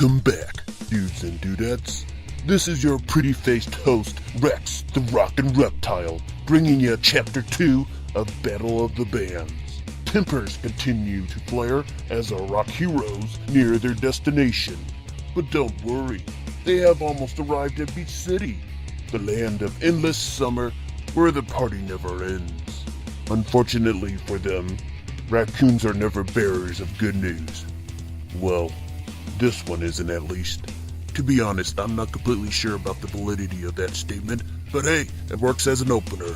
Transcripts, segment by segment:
Welcome back, dudes and dudettes. This is your pretty-faced host, Rex, the Rockin' Reptile, bringing you Chapter 2 of Battle of the Bands. Tempers continue to flare as our rock heroes near their destination. But don't worry, they have almost arrived at Beach City, the land of endless summer where the party never ends. Unfortunately for them, raccoons are never bearers of good news. Well, this one isn't at least. To be honest, I'm not completely sure about the validity of that statement, but hey, it works as an opener.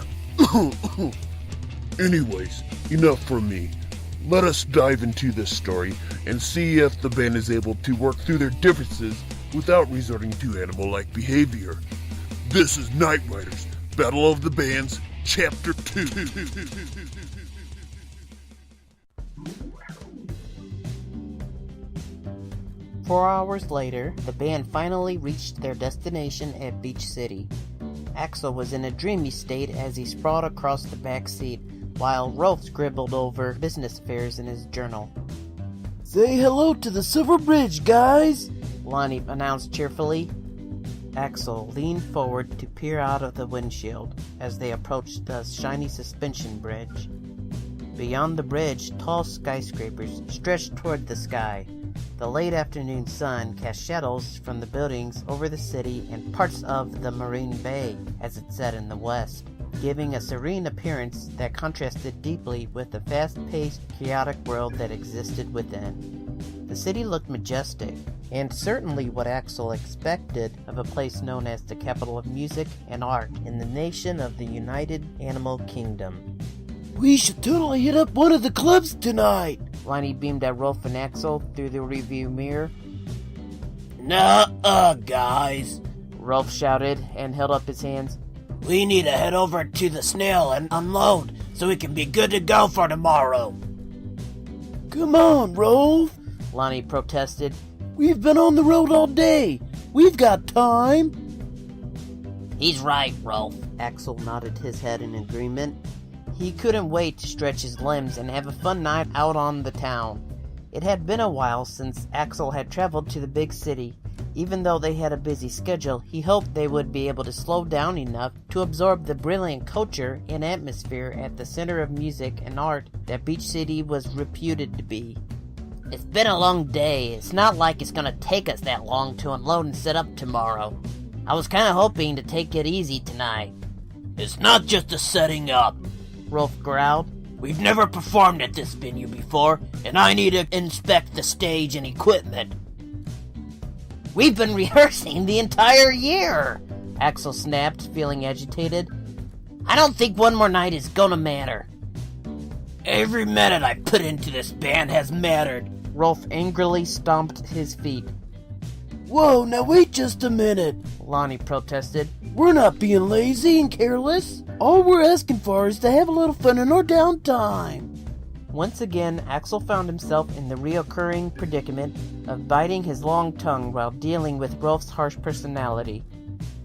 Anyways, enough from me. Let us dive into this story and see if the band is able to work through their differences without resorting to animal-like behavior. This is Nightriders, Battle of the Bands, Chapter 2. 4 hours later, the band finally reached their destination at Beach City. Axel was in a dreamy state as he sprawled across the back seat, while Rolf scribbled over business affairs in his journal. "Say hello to the Silver Bridge, guys!" Lonnie announced cheerfully. Axel leaned forward to peer out of the windshield as they approached the shiny suspension bridge. Beyond the bridge, tall skyscrapers stretched toward the sky. The late afternoon sun cast shadows from the buildings over the city and parts of the marine bay as it set in the west, giving a serene appearance that contrasted deeply with the fast-paced, chaotic world that existed within. The city looked majestic, and certainly what Axel expected of a place known as the capital of music and art in the nation of the United Animal Kingdom. "We should totally hit up one of the clubs tonight!" Lonnie beamed at Rolf and Axel through the review mirror. "Nuh-uh, guys!" Rolf shouted and held up his hands. "We need to head over to the Snail and unload so we can be good to go for tomorrow." "Come on, Rolf," Lonnie protested. "We've been on the road all day. We've got time." "He's right, Rolf." Axel nodded his head in agreement. He couldn't wait to stretch his limbs and have a fun night out on the town. It had been a while since Axel had traveled to the big city. Even though they had a busy schedule, he hoped they would be able to slow down enough to absorb the brilliant culture and atmosphere at the center of music and art that Beach City was reputed to be. "It's been a long day. It's not like it's gonna take us that long to unload and set up tomorrow. I was kinda hoping to take it easy tonight." "It's not just a setting up," Rolf growled. "We've never performed at this venue before, and I need to inspect the stage and equipment." "We've been rehearsing the entire year," Axel snapped, feeling agitated. "I don't think one more night is gonna matter." "Every minute I put into this band has mattered." Rolf angrily stomped his feet. "Whoa, now wait just a minute," Lonnie protested. "We're not being lazy and careless. All we're asking for is to have a little fun in our downtime." Once again, Axel found himself in the reoccurring predicament of biting his long tongue while dealing with Rolf's harsh personality.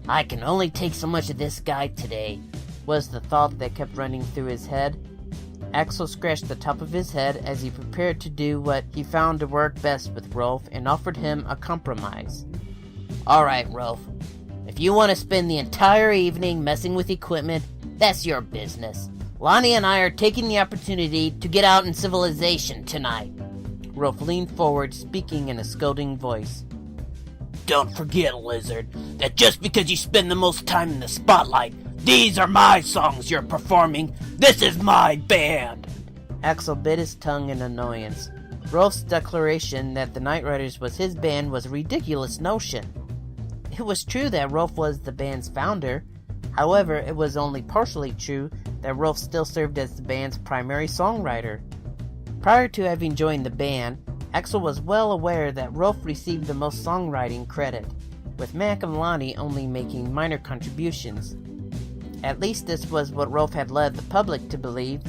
"I can only take so much of this guy today," was the thought that kept running through his head. Axel scratched the top of his head as he prepared to do what he found to work best with Rolf and offered him a compromise. "All right, Rolf. If you want to spend the entire evening messing with equipment, that's your business. Lonnie and I are taking the opportunity to get out in civilization tonight." Rolf leaned forward, speaking in a scolding voice. "Don't forget, Lizard, that just because you spend the most time in the spotlight, these are my songs you're performing. This is my band." Axel bit his tongue in annoyance. Rolf's declaration that the Nightriders was his band was a ridiculous notion. It was true that Rolf was the band's founder. However, it was only partially true that Rolf still served as the band's primary songwriter. Prior to having joined the band, Axel was well aware that Rolf received the most songwriting credit, with Mac and Lonnie only making minor contributions. At least this was what Rolf had led the public to believe.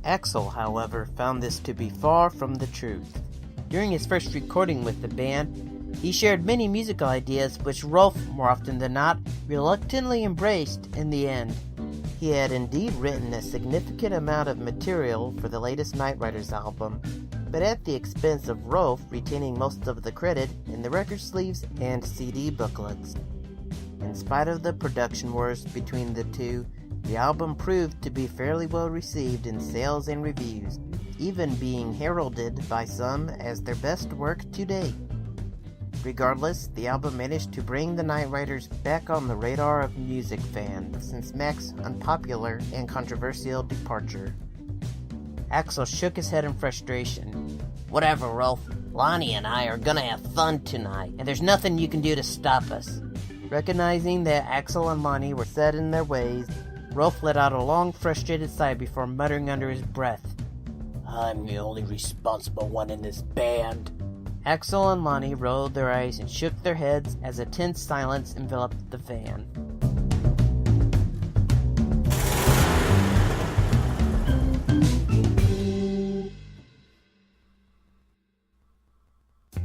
Axel, however, found this to be far from the truth. During his first recording with the band, he shared many musical ideas which Rolf, more often than not, reluctantly embraced in the end. He had indeed written a significant amount of material for the latest Nightriders album, but at the expense of Rolf retaining most of the credit in the record sleeves and CD booklets. In spite of the production wars between the two, the album proved to be fairly well received in sales and reviews, even being heralded by some as their best work to date. Regardless, the album managed to bring the Nightriders back on the radar of music fans since Mac's unpopular and controversial departure. Axel shook his head in frustration. Whatever, Rolf. Lonnie and I are gonna have fun tonight, and there's nothing you can do to stop us. Recognizing that Axel and Lonnie were set in their ways, Rolf let out a long, frustrated sigh before muttering under his breath, I'm the only responsible one in this band. Axel and Lonnie rolled their eyes and shook their heads as a tense silence enveloped the van.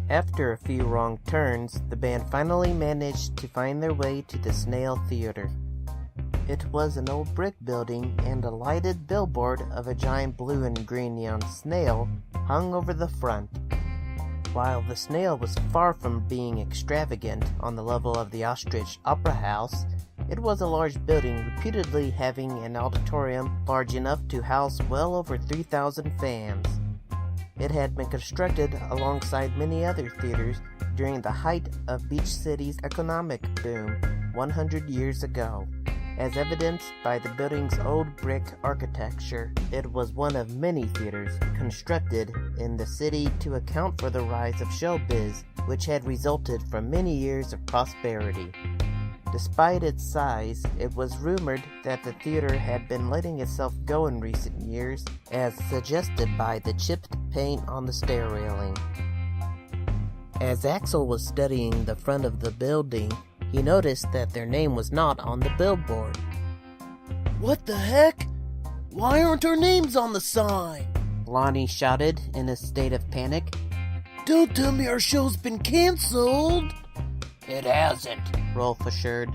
After a few wrong turns, the band finally managed to find their way to the Snail Theater. It was an old brick building, and a lighted billboard of a giant blue and green neon snail hung over the front. While the snail was far from being extravagant on the level of the Ostrich Opera House, it was a large building reputedly having an auditorium large enough to house well over 3,000 fans. It had been constructed alongside many other theaters during the height of Beach City's economic boom 100 years ago. As evidenced by the building's old brick architecture, it was one of many theaters constructed in the city to account for the rise of showbiz, which had resulted from many years of prosperity. Despite its size, it was rumored that the theater had been letting itself go in recent years, as suggested by the chipped paint on the stair railing. As Axel was studying the front of the building, he noticed that their name was not on the billboard. What the heck? Why aren't our names on the sign? Lonnie shouted in a state of panic. Don't tell me our show's been canceled! It hasn't, Rolf assured.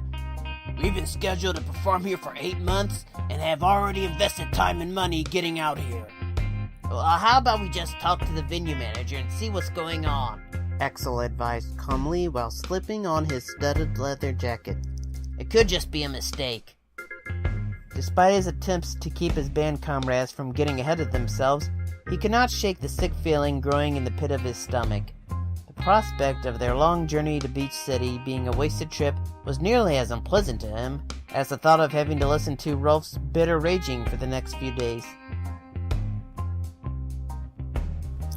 We've been scheduled to perform here for 8 months and have already invested time and money getting out here. Well, how about we just talk to the venue manager and see what's going on? Axel advised calmly while slipping on his studded leather jacket. It could just be a mistake. Despite his attempts to keep his band comrades from getting ahead of themselves, he could not shake the sick feeling growing in the pit of his stomach. The prospect of their long journey to Beach City being a wasted trip was nearly as unpleasant to him as the thought of having to listen to Rolf's bitter raging for the next few days.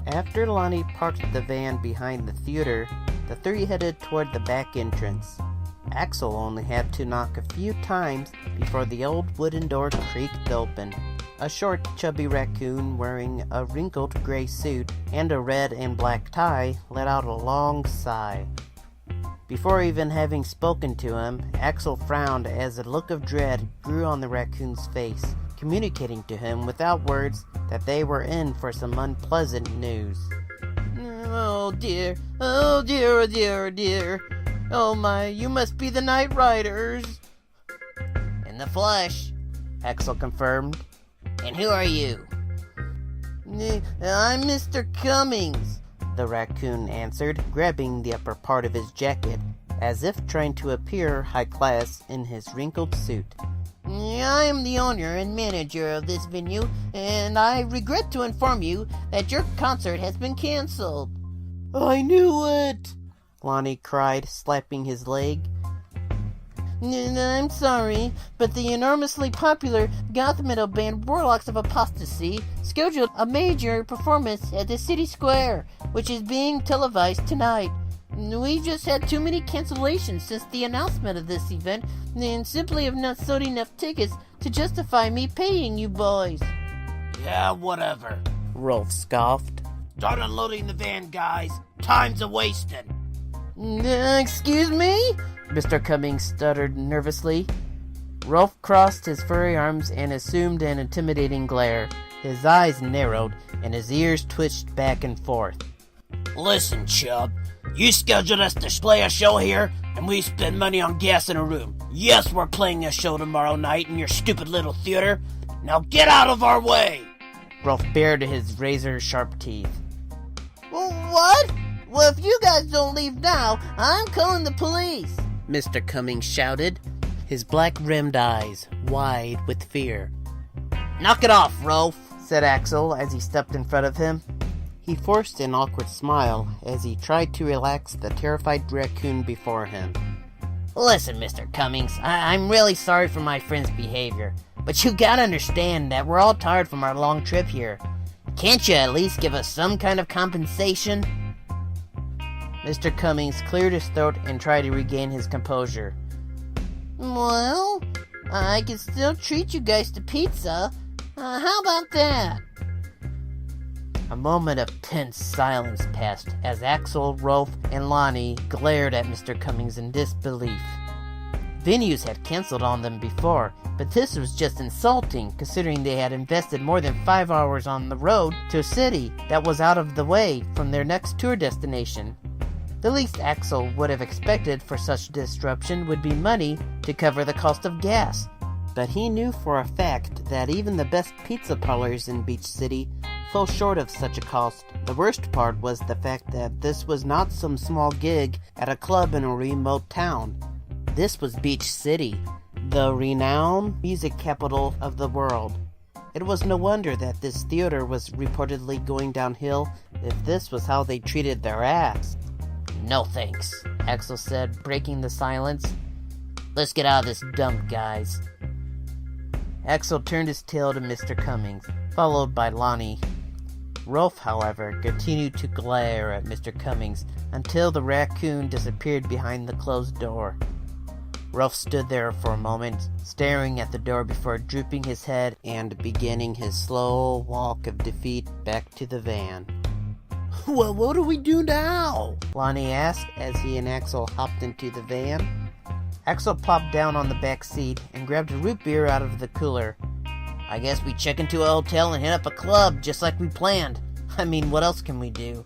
After Lonnie parked the van behind the theater, the three headed toward the back entrance. Axel only had to knock a few times before the old wooden door creaked open. A short, chubby raccoon wearing a wrinkled gray suit and a red and black tie let out a long sigh. Before even having spoken to him, Axel frowned as a look of dread grew on the raccoon's face, communicating to him without words that they were in for some unpleasant news. Oh dear, oh dear, oh dear, oh dear. Oh my, you must be the Nightriders. In the flesh, Axel confirmed. And who are you? I'm Mr. Cummings, the raccoon answered, grabbing the upper part of his jacket, as if trying to appear high class in his wrinkled suit. I am the owner and manager of this venue, and I regret to inform you that your concert has been canceled. I knew it! Lonnie cried, slapping his leg. I'm sorry, but the enormously popular goth metal band Warlocks of Apostasy scheduled a major performance at the City Square, which is being televised tonight. We've just had too many cancellations since the announcement of this event, and simply have not sold enough tickets to justify me paying you boys. Yeah, whatever, Rolf scoffed. Start unloading the van, guys. Time's a-wasting. Excuse me? Mr. Cummings stuttered nervously. Rolf crossed his furry arms and assumed an intimidating glare. His eyes narrowed, and his ears twitched back and forth. Listen, Chub. You scheduled us to play a show here, and we spend money on gas in a room. Yes, we're playing a show tomorrow night in your stupid little theater. Now get out of our way! Rolf bared his razor-sharp teeth. What? Well, if you guys don't leave now, I'm calling the police, Mr. Cummings shouted, his black-rimmed eyes wide with fear. Knock it off, Rolf, said Axel as he stepped in front of him. He forced an awkward smile as he tried to relax the terrified raccoon before him. Listen, Mr. Cummings, I'm really sorry for my friend's behavior, but you gotta understand that we're all tired from our long trip here. Can't you at least give us some kind of compensation? Mr. Cummings cleared his throat and tried to regain his composure. Well, I can still treat you guys to pizza. How about that? A moment of tense silence passed as Axel, Rolf, and Lonnie glared at Mr. Cummings in disbelief. Venues had canceled on them before, but this was just insulting considering they had invested more than 5 hours on the road to a city that was out of the way from their next tour destination. The least Axel would have expected for such disruption would be money to cover the cost of gas. But he knew for a fact that even the best pizza parlors in Beach City fell short of such a cost. The worst part was the fact that this was not some small gig at a club in a remote town. This was Beach City, the renowned music capital of the world. It was no wonder that this theater was reportedly going downhill if this was how they treated their acts. No thanks, Axel said, breaking the silence. Let's get out of this dump, guys. Axel turned his tail to Mr. Cummings, followed by Lonnie. Rolf, however, continued to glare at Mr. Cummings until the raccoon disappeared behind the closed door. Rolf stood there for a moment, staring at the door before drooping his head and beginning his slow walk of defeat back to the van. Well, what do we do now? Lonnie asked as he and Axel hopped into the van. Axel plopped down on the back seat and grabbed a root beer out of the cooler. I guess we check into a hotel and hit up a club just like we planned. I mean, what else can we do?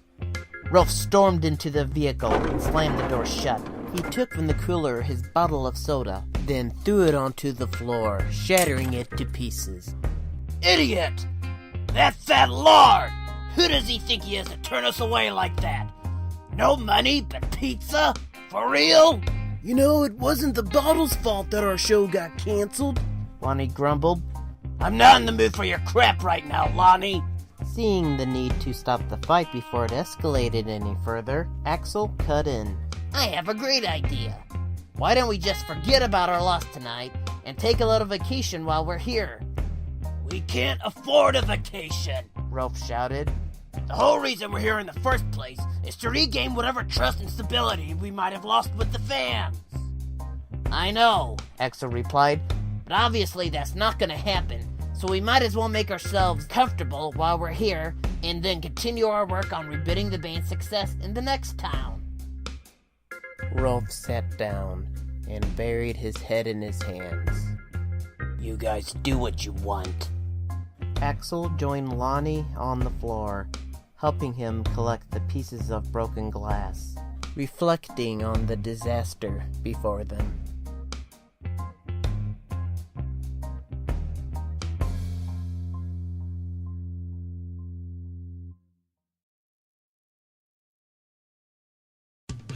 Rolf stormed into the vehicle and slammed the door shut. He took from the cooler his bottle of soda, then threw it onto the floor, shattering it to pieces. Idiot! That fat lord! Who does he think he is to turn us away like that? No money but pizza? For real? You know, it wasn't the bottle's fault that our show got canceled, Lonnie grumbled. I'm not in the mood for your crap right now, Lonnie. Seeing the need to stop the fight before it escalated any further, Axel cut in. I have a great idea. Why don't we just forget about our loss tonight and take a little vacation while we're here? We can't afford a vacation, Rolf shouted. The whole reason we're here in the first place is to regain whatever trust and stability we might have lost with the fans. I know, Axel replied, but obviously that's not going to happen, so we might as well make ourselves comfortable while we're here and then continue our work on rebuilding the band's success in the next town. Rolf sat down and buried his head in his hands. You guys do what you want. Axel joined Lonnie on the floor, helping him collect the pieces of broken glass, reflecting on the disaster before them.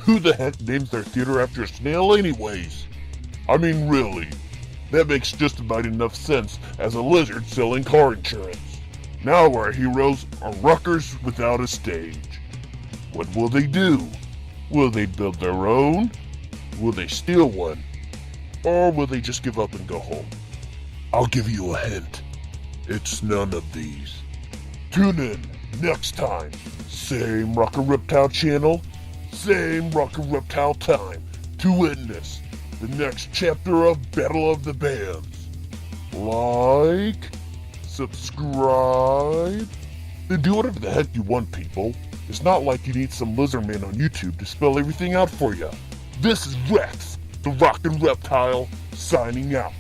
Who the heck names their theater after a snail anyways? I mean, really. That makes just about enough sense as a lizard selling car insurance. Now our heroes are rockers without a stage. What will they do? Will they build their own? Will they steal one? Or will they just give up and go home? I'll give you a hint. It's none of these. Tune in next time. Same Rocker Reptile channel, same Rocker Reptile time to witness the next chapter of Battle of the Bands. Like, subscribe, then do whatever the heck you want, people. It's not like you need some lizard man on YouTube to spell everything out for you. This is Rex, the Rockin' Reptile, signing out.